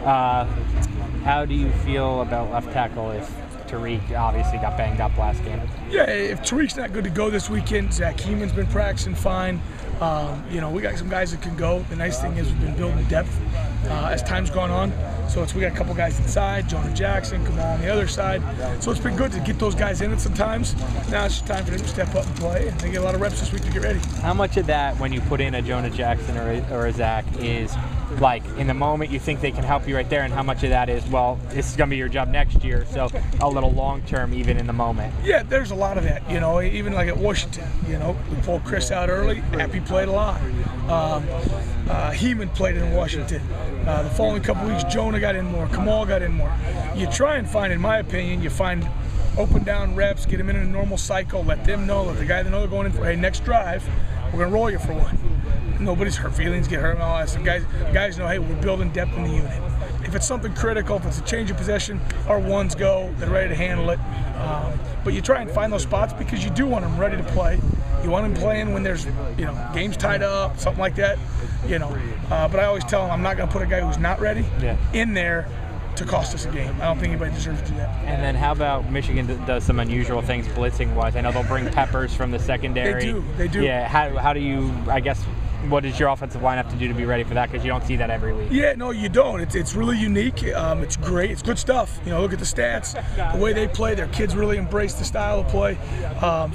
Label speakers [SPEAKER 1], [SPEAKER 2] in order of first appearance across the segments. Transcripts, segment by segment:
[SPEAKER 1] How do you feel about left tackle if Tariq obviously got banged up last game?
[SPEAKER 2] Yeah, if Tariq's not good to go this weekend, Zach Heeman's been practicing fine. We got some guys that can go. The nice thing is we've been building depth as time's gone on. So we got a couple guys inside, Jonah Jackson, Kamal on the other side. So it's been good to get those guys in at some times. Now it's just time for them to step up and play, and they get a lot of reps this week to get ready.
[SPEAKER 1] How much of that, when you put in a Jonah Jackson or a Zach, is like in the moment you think they can help you right there, and how much of that is, well, this is going to be your job next year, so a little long term even in the moment?
[SPEAKER 2] Yeah, there's a lot of that. Even like at Washington, we pulled Chris out early. Happy played a lot. Heeman played in Washington. The following couple weeks, Jonah got in more. Kamal got in more. You try and find, in my opinion, you find open down reps, get them in a normal cycle, let them know, let the guy know they're going in for, hey, next drive, we're going to roll you for one. Nobody's hurt feelings, get hurt, and all that stuff. Guys know, hey, we're building depth in the unit. If it's something critical, if it's a change of possession, our ones go, they're ready to handle it. But you try and find those spots because you do want them ready to play. You want them playing when there's, games tied up, something like that. But I always tell them I'm not going to put a guy who's not ready in there to cost us a game. I don't think anybody deserves to do that.
[SPEAKER 1] And then how about Michigan does some unusual things blitzing-wise? I know they'll bring Peppers from the secondary.
[SPEAKER 2] They do.
[SPEAKER 1] Yeah, how do you, I guess, what does your offensive line have to do to be ready for that? Because you don't see that every week.
[SPEAKER 2] Yeah, no, you don't. It's really unique. It's great. It's good stuff. Look at the stats, the way they play. Their kids really embrace the style of play.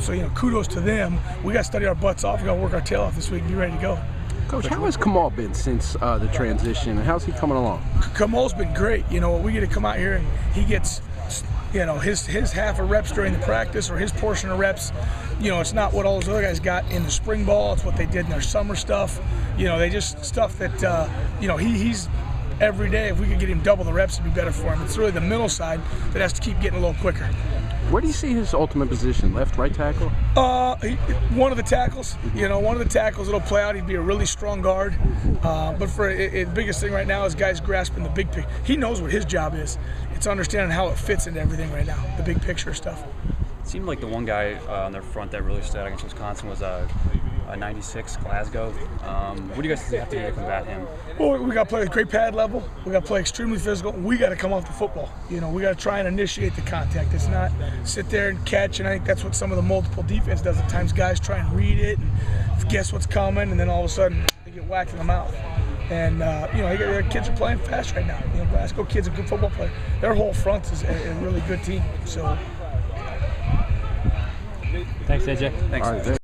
[SPEAKER 2] So kudos to them. We got to study our butts off. We got to work our tail off this week and be ready to go.
[SPEAKER 3] Coach, how has Kamal been since the transition, and how's he coming along?
[SPEAKER 2] Kamal's been great. We get to come out here and he gets, his half of reps during the practice or his portion of reps. It's not what all those other guys got in the spring ball. It's what they did in their summer stuff. They just stuff that, he's every day. If we could get him double the reps, it'd be better for him. It's really the middle side that has to keep getting a little quicker.
[SPEAKER 3] Where do you see his ultimate position? Left, right tackle?
[SPEAKER 2] One of the tackles. One of the tackles that'll play out. He'd be a really strong guard. But the biggest thing right now is guys grasping the big picture. He knows what his job is. It's understanding how it fits into everything right now, the big picture stuff.
[SPEAKER 4] It seemed like the one guy on their front that really stood out against Wisconsin was a 96 Glasgow. What do you guys have to do to combat him?
[SPEAKER 2] Well, we got to play with great pad level. We got to play extremely physical. We got to come off the football. We got to try and initiate the contact. It's not sit there and catch. And I think that's what some of the multiple defense does. At times, guys try and read it and guess what's coming, and then all of a sudden they get whacked in the mouth. And the kids are playing fast right now. Glasgow kids are good football players. Their whole front is a really good team. So.
[SPEAKER 1] Thanks, AJ.
[SPEAKER 4] Thanks.